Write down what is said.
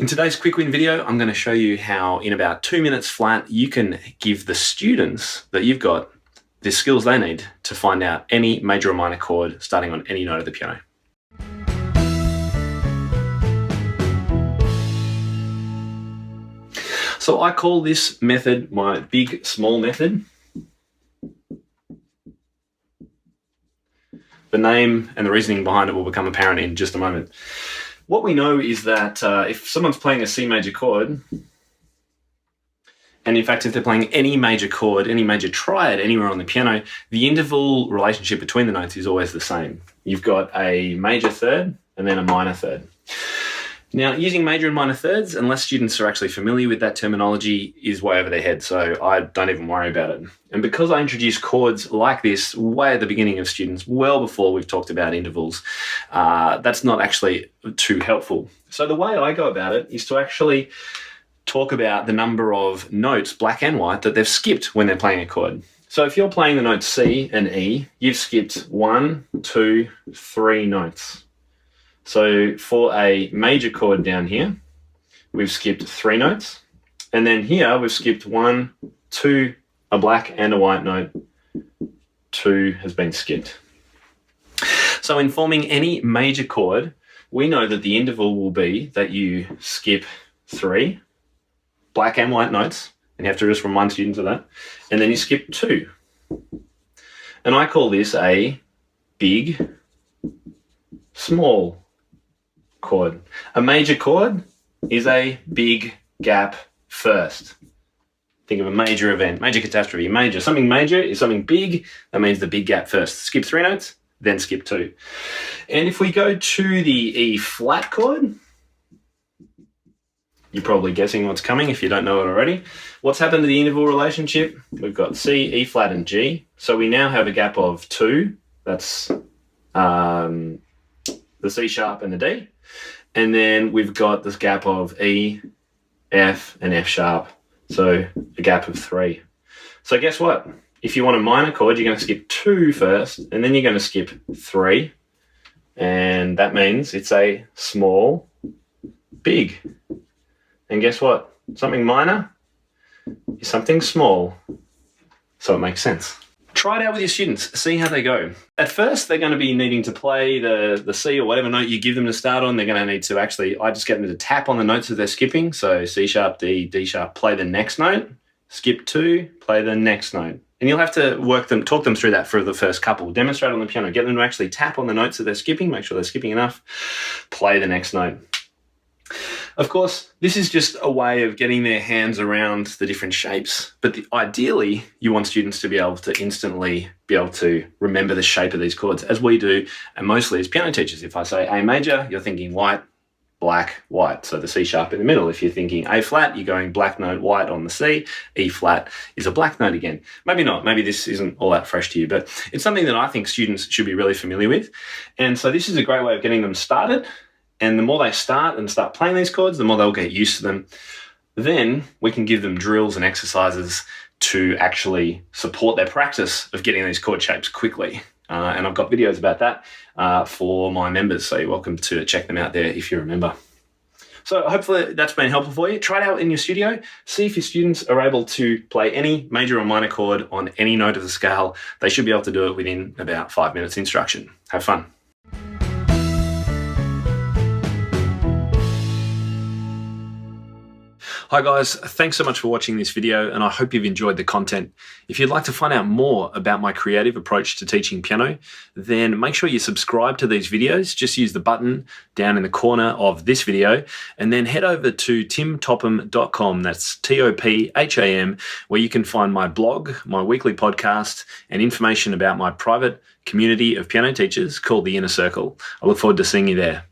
In today's quick win video, I'm going to show you how in about 2 minutes flat, you can give the students that you've got the skills they need to find out any major or minor chord starting on any note of the piano. So I call this method my big small method. The name and the reasoning behind it will become apparent in just a moment. What we know is that if someone's playing a C major chord, and in fact if they're playing any major chord, any major triad anywhere on the piano, the interval relationship between the notes is always the same. You've got a major third and then a minor third. Now, using major and minor thirds, unless students are actually familiar with that terminology, is way over their head, so I don't even worry about it. And because I introduced chords like this way at the beginning of students, well before we've talked about intervals, that's not actually too helpful. So the way I go about it is to actually talk about the number of notes, black and white, that they've skipped when they're playing a chord. So if you're playing the notes C and E, you've skipped 1, 2, 3 notes. So for a major chord down here, we've skipped 3 notes. And then here we've skipped 1, 2, a black and a white note. 2 has been skipped. So in forming any major chord, we know that the interval will be that you skip 3 black and white notes, and you have to just remind students of that, and then you skip 2. And I call this a big, small chord. A major chord is a big gap first. Think of a major event, major catastrophe, major. Something major is something big, that means the big gap first. Skip 3 notes, then skip 2. And if we go to the E flat chord, you're probably guessing what's coming if you don't know it already. What's happened to the interval relationship? We've got C, E flat, and G. So we now have a gap of 2. That's the C sharp and the D. And then we've got this gap of E, F, and F sharp. So a gap of 3. So guess what? If you want a minor chord, you're going to skip 2 first, and then you're going to skip 3. And that means it's a small, big. And guess what? Something minor is something small. So it makes sense. Try it out with your students. See how they go. At first, they're going to be needing to play the C or whatever note you give them to start on. They're going to need to actually, I just get them to tap on the notes that they're skipping. So C sharp, D, D sharp, play the next note. Skip 2, play the next note. And you'll have to talk them through that for the first couple. Demonstrate on the piano. Get them to actually tap on the notes that they're skipping. Make sure they're skipping enough. Play the next note. Of course, this is just a way of getting their hands around the different shapes, but ideally, you want students to be able to instantly be able to remember the shape of these chords, as we do, and mostly as piano teachers. If I say A major, you're thinking white, black, white, so the C sharp in the middle. If you're thinking A flat, you're going black note, white on the C. E flat is a black note again. Maybe not, maybe this isn't all that fresh to you, but it's something that I think students should be really familiar with. And so this is a great way of getting them started. And the more they start playing these chords, the more they'll get used to them. Then we can give them drills and exercises to actually support their practice of getting these chord shapes quickly. And I've got videos about that for my members, so you're welcome to check them out there if you're a member. So hopefully that's been helpful for you. Try it out in your studio. See if your students are able to play any major or minor chord on any note of the scale. They should be able to do it within about 5 minutes instruction. Have fun. Hi guys, thanks so much for watching this video, and I hope you've enjoyed the content. If you'd like to find out more about my creative approach to teaching piano, then make sure you subscribe to these videos. Just use the button down in the corner of this video, and then head over to timtopham.com, that's T-O-P-H-A-M, where you can find my blog, my weekly podcast, and information about my private community of piano teachers called the Inner Circle. I look forward to seeing you there.